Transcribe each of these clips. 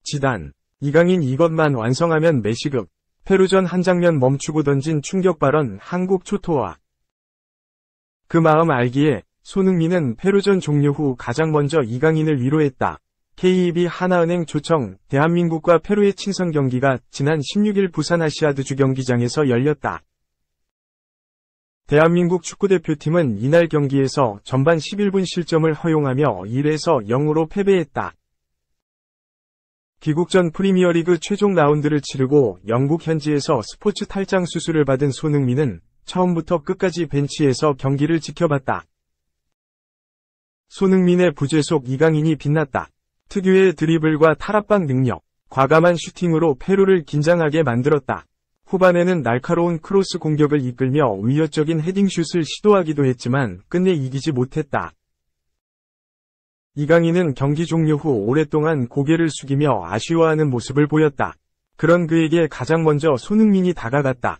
지단, 이강인 이것만 완성하면 메시급. 페루전 한 장면 멈추고 던진 충격 발언 한국 초토화. 그 마음 알기에 손흥민은 페루전 종료 후 가장 먼저 이강인을 위로했다. KEB 하나은행 초청, 대한민국과 페루의 친선 경기가 지난 16일 부산 아시아드주 경기장에서 열렸다. 대한민국 축구대표팀은 이날 경기에서 전반 11분 실점을 허용하며 1에서 0으로 패배했다. 귀국전 프리미어리그 최종 라운드를 치르고 영국 현지에서 스포츠 탈장 수술을 받은 손흥민은 처음부터 끝까지 벤치에서 경기를 지켜봤다. 손흥민의 부재 속 이강인이 빛났다. 특유의 드리블과 탈압박 능력, 과감한 슈팅으로 페루를 긴장하게 만들었다. 후반에는 날카로운 크로스 공격을 이끌며 위협적인 헤딩슛을 시도하기도 했지만 끝내 이기지 못했다. 이강인은 경기 종료 후 오랫동안 고개를 숙이며 아쉬워하는 모습을 보였다. 그런 그에게 가장 먼저 손흥민이 다가갔다.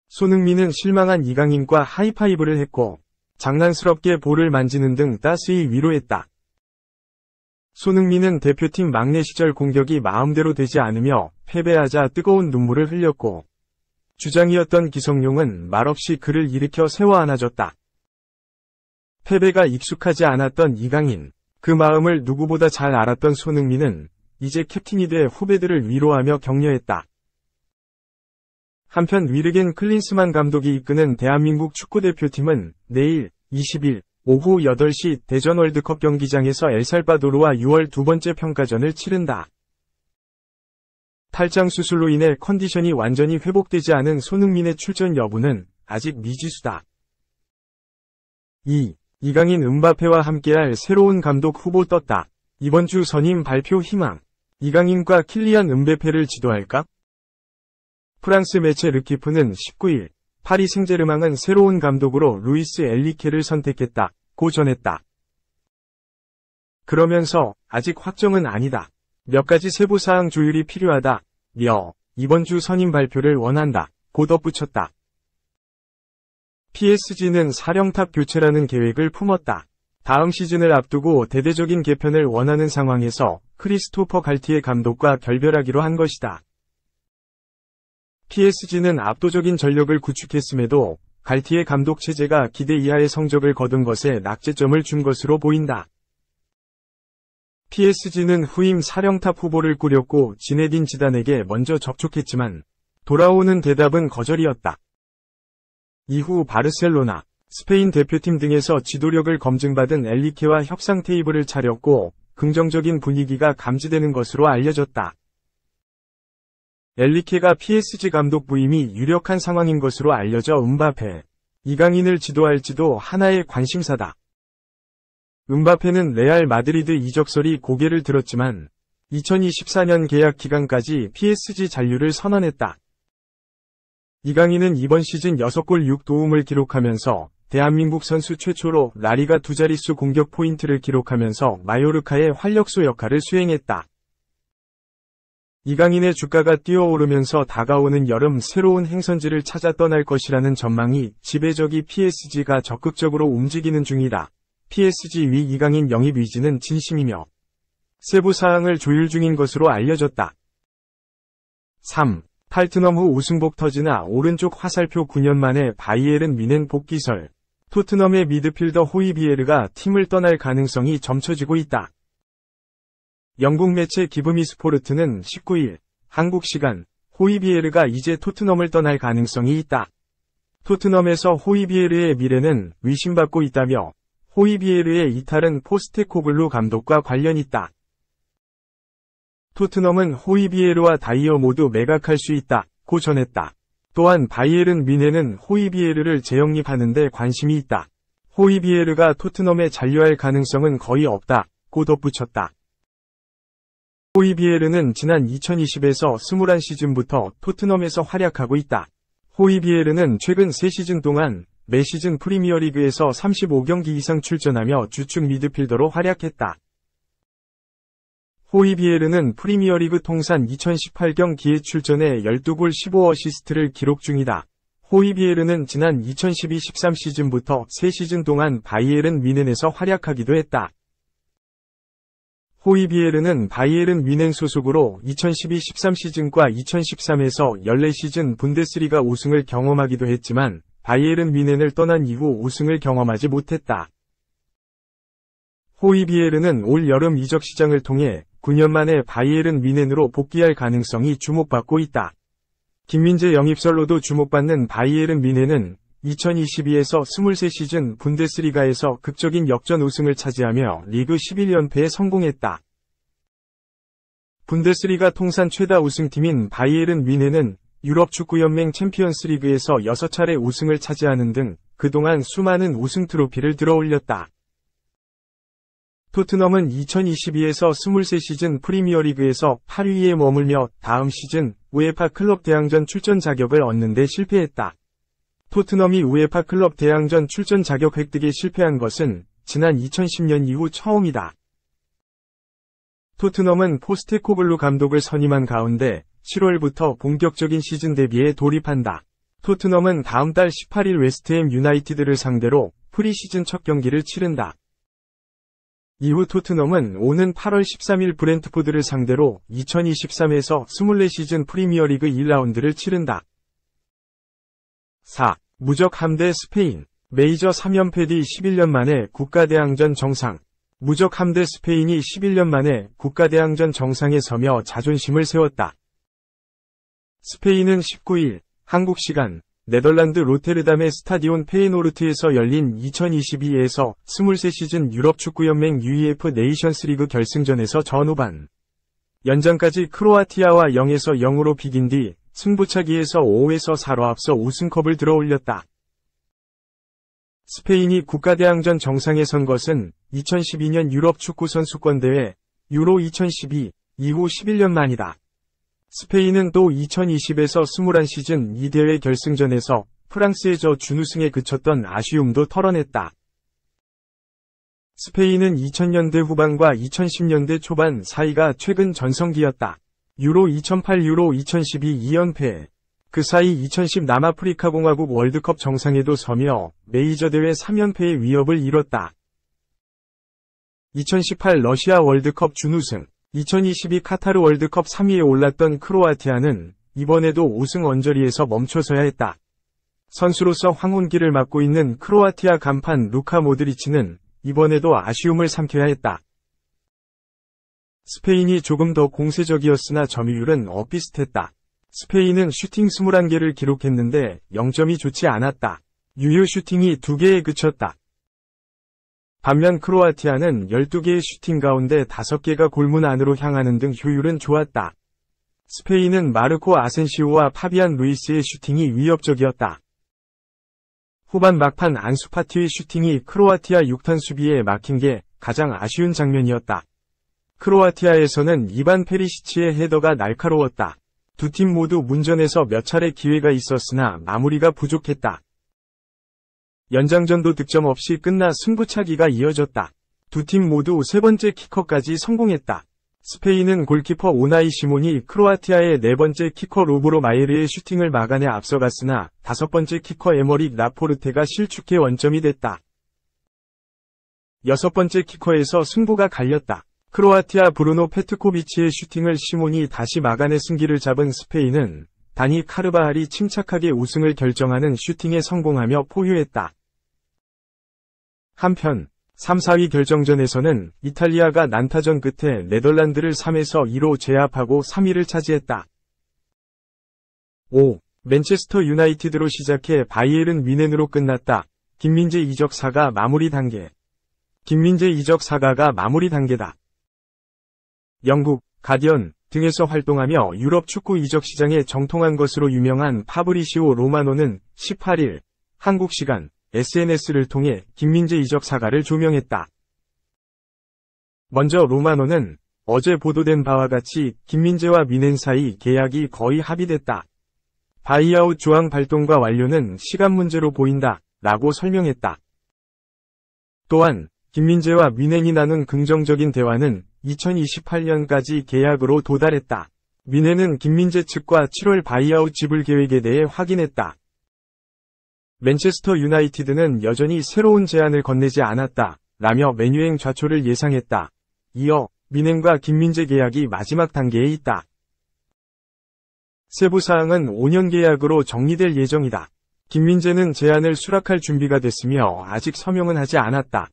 손흥민은 실망한 이강인과 하이파이브를 했고 장난스럽게 볼을 만지는 등 따스히 위로했다. 손흥민은 대표팀 막내 시절 공격이 마음대로 되지 않으며 패배하자 뜨거운 눈물을 흘렸고 주장이었던 기성용은 말없이 그를 일으켜 세워 안아줬다. 패배가 익숙하지 않았던 이강인, 그 마음을 누구보다 잘 알았던 손흥민은 이제 캡틴이 돼 후배들을 위로하며 격려했다. 한편 위르겐 클린스만 감독이 이끄는 대한민국 축구대표팀은 내일 20일 오후 8시 대전 월드컵 경기장에서 엘살바도르와 6월 두 번째 평가전을 치른다. 탈장 수술로 인해 컨디션이 완전히 회복되지 않은 손흥민의 출전 여부는 아직 미지수다. 2. 이강인 음바페와 함께할 새로운 감독 후보 떴다. 이번 주 선임 발표 희망. 이강인과 킬리안 음바페를 지도할까? 프랑스 매체 르키프는 19일 파리 생제르맹은 새로운 감독으로 루이스 엘리케를 선택했다고 전했다. 그러면서 아직 확정은 아니다. 몇 가지 세부사항 조율이 필요하다며 이번 주 선임 발표를 원한다고 덧붙였다. PSG는 사령탑 교체라는 계획을 품었다. 다음 시즌을 앞두고 대대적인 개편을 원하는 상황에서 크리스토퍼 갈티에 감독과 결별하기로 한 것이다. PSG는 압도적인 전력을 구축했음에도 갈티에 감독 체제가 기대 이하의 성적을 거둔 것에 낙제점을 준 것으로 보인다. PSG는 후임 사령탑 후보를 꾸렸고 지네딘 지단에게 먼저 접촉했지만 돌아오는 대답은 거절이었다. 이후 바르셀로나, 스페인 대표팀 등에서 지도력을 검증받은 엘리케와 협상 테이블을 차렸고 긍정적인 분위기가 감지되는 것으로 알려졌다. 엘리케가 PSG 감독 부임이 유력한 상황인 것으로 알려져 음바페, 이강인을 지도할지도 하나의 관심사다. 음바페는 레알 마드리드 이적설이 고개를 들었지만 2024년 계약 기간까지 PSG 잔류를 선언했다. 이강인은 이번 시즌 6골 6도움을 기록하면서 대한민국 선수 최초로 라리가 두 자릿수 공격 포인트를 기록하면서 마요르카의 활력소 역할을 수행했다. 이강인의 주가가 뛰어오르면서 다가오는 여름 새로운 행선지를 찾아 떠날 것이라는 전망이 지배적이 PSG가 적극적으로 움직이는 중이다. PSG 위 이강인 영입 의지는 진심이며 세부 사항을 조율 중인 것으로 알려졌다. 3. 탈트넘 후 우승복 터지나 오른쪽 화살표 9년 만에 바이에른 뮌헨 복귀설. 토트넘의 미드필더 호이비에르가 팀을 떠날 가능성이 점쳐지고 있다. 영국 매체 기브미 스포르트는 19일 한국 시간 호이비에르가 이제 토트넘을 떠날 가능성이 있다. 토트넘에서 호이비에르의 미래는 의심받고 있다며 호이비에르의 이탈은 포스테코글루 감독과 관련 있다. 토트넘은 호이비에르와 다이어 모두 매각할 수 있다고 전했다. 또한 바이에른 뮌헨은 호이비에르를 재영입하는 데 관심이 있다. 호이비에르가 토트넘에 잔류할 가능성은 거의 없다고 덧붙였다. 호이비에르는 지난 2020에서 21시즌부터 토트넘에서 활약하고 있다. 호이비에르는 최근 3시즌 동안 매 시즌 프리미어리그에서 35경기 이상 출전하며 주축 미드필더로 활약했다. 호이비에르는 프리미어리그 통산 2018경기에 출전해 12골 15어시스트를 기록 중이다. 호이비에르는 지난 2012-13 시즌부터 3시즌 동안 바이에른 뮌헨에서 활약하기도 했다. 호이비에르는 바이에른 뮌헨 소속으로 2012-13 시즌과 2013에서 14시즌 분데스리가 우승을 경험하기도 했지만 바이에른 뮌헨을 떠난 이후 우승을 경험하지 못했다. 호이비에르는 올 여름 이적 시장을 통해 9년 만에 바이에른 뮌헨으로 복귀할 가능성이 주목받고 있다. 김민재 영입설로도 주목받는 바이에른 뮌헨은 2022에서 23시즌 분데스리가에서 극적인 역전 우승을 차지하며 리그 11연패에 성공했다. 분데스리가 통산 최다 우승팀인 바이에른 뮌헨은 유럽축구연맹 챔피언스리그에서 6차례 우승을 차지하는 등 그동안 수많은 우승 트로피를 들어올렸다. 토트넘은 2022에서 23시즌 프리미어리그에서 8위에 머물며 다음 시즌 우에파 클럽 대항전 출전 자격을 얻는 데 실패했다. 토트넘이 우에파 클럽 대항전 출전 자격 획득에 실패한 것은 지난 2010년 이후 처음이다. 토트넘은 포스테코글루 감독을 선임한 가운데 7월부터 본격적인 시즌 대비에 돌입한다. 토트넘은 다음 달 18일 웨스트햄 유나이티드를 상대로 프리시즌 첫 경기를 치른다. 이후 토트넘은 오는 8월 13일 브렌트포드를 상대로 2023에서 24시즌 프리미어리그 1라운드를 치른다. 4. 무적 함대 스페인. 메이저 3연패 뒤 11년 만에 국가대항전 정상. 무적 함대 스페인이 11년 만에 국가대항전 정상에 서며 자존심을 세웠다. 스페인은 19일 한국 시간 네덜란드 로테르담의 스타디온 페예노르트에서 열린 2022에서 23시즌 유럽축구연맹 UEFA 네이션스리그 결승전에서 전후반 연장까지 크로아티아와 0에서 0으로 비긴 뒤 승부차기에서 5에서 4로 앞서 우승컵을 들어올렸다. 스페인이 국가대항전 정상에 선 것은 2012년 유럽축구 선수권대회 유로 2012 이후 11년 만이다. 스페인은 또 2020에서 21시즌 이 대회 결승전에서 프랑스에 져 준우승에 그쳤던 아쉬움도 털어냈다. 스페인은 2000년대 후반과 2010년대 초반 사이가 최근 전성기였다. 유로 2008, 유로 2012 2연패. 그 사이 2010 남아프리카 공화국 월드컵 정상에도 서며 메이저 대회 3연패의 위협을 이뤘다. 2018 러시아 월드컵 준우승. 2022 카타르 월드컵 3위에 올랐던 크로아티아는 이번에도 우승 언저리에서 멈춰서야 했다. 선수로서 황혼기를 맞고 있는 크로아티아 간판 루카 모드리치는 이번에도 아쉬움을 삼켜야 했다. 스페인이 조금 더 공세적이었으나 점유율은 엇비슷했다. 스페인은 슈팅 21개를 기록했는데 0점이 좋지 않았다. 유효 슈팅이 2개에 그쳤다. 반면 크로아티아는 12개의 슈팅 가운데 5개가 골문 안으로 향하는 등 효율은 좋았다. 스페인은 마르코 아센시오와 파비안 루이스의 슈팅이 위협적이었다. 후반 막판 안수파티의 슈팅이 크로아티아 6탄 수비에 막힌 게 가장 아쉬운 장면이었다. 크로아티아에서는 이반 페리시치의 헤더가 날카로웠다. 두 팀 모두 문전에서 몇 차례 기회가 있었으나 마무리가 부족했다. 연장전도 득점 없이 끝나 승부차기가 이어졌다. 두 팀 모두 세 번째 키커까지 성공했다. 스페인은 골키퍼 오나이 시몬이 크로아티아의 네 번째 키커 로브로 마예르의 슈팅을 막아내 앞서갔으나 다섯 번째 키커 에머릭 라포르테가 실축해 원점이 됐다. 여섯 번째 키커에서 승부가 갈렸다. 크로아티아 브루노 페트코비치의 슈팅을 시몬이 다시 막아내 승기를 잡은 스페인은 다니 카르바할이 침착하게 우승을 결정하는 슈팅에 성공하며 포효했다. 한편 3, 4위 결정전에서는 이탈리아가 난타전 끝에 네덜란드를 3에서 2로 제압하고 3위를 차지했다. 5. 맨체스터 유나이티드로 시작해 바이에른 뮌헨으로 끝났다. 김민재 이적 사가 마무리 단계. 김민재 이적 사가가 마무리 단계다. 영국, 가디언 등에서 활동하며 유럽 축구 이적 시장에 정통한 것으로 유명한 파브리시오 로마노는 18일 한국 시간 SNS를 통해 김민재 이적 사가를 조명했다. 먼저 로마노는 어제 보도된 바와 같이 김민재와 뮌헨 사이 계약이 거의 합의됐다. 바이아웃 조항 발동과 완료는 시간 문제로 보인다 라고 설명했다. 또한 김민재와 뮌헨이 나눈 긍정적인 대화는 2028년까지 계약으로 도달했다. 뮌헨은 김민재 측과 7월 바이아웃 지불 계획에 대해 확인했다. 맨체스터 유나이티드는 여전히 새로운 제안을 건네지 않았다. 라며 맨유행 좌초를 예상했다. 이어 민행과 김민재 계약이 마지막 단계에 있다. 세부사항은 5년 계약으로 정리될 예정이다. 김민재는 제안을 수락할 준비가 됐으며 아직 서명은 하지 않았다.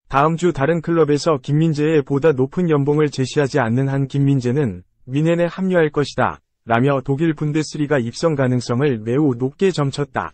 다음 주 다른 클럽에서 김민재의 보다 높은 연봉을 제시하지 않는 한 김민재는 미넨에 합류할 것이다. 라며 독일 분데스리가 입성 가능성을 매우 높게 점쳤다.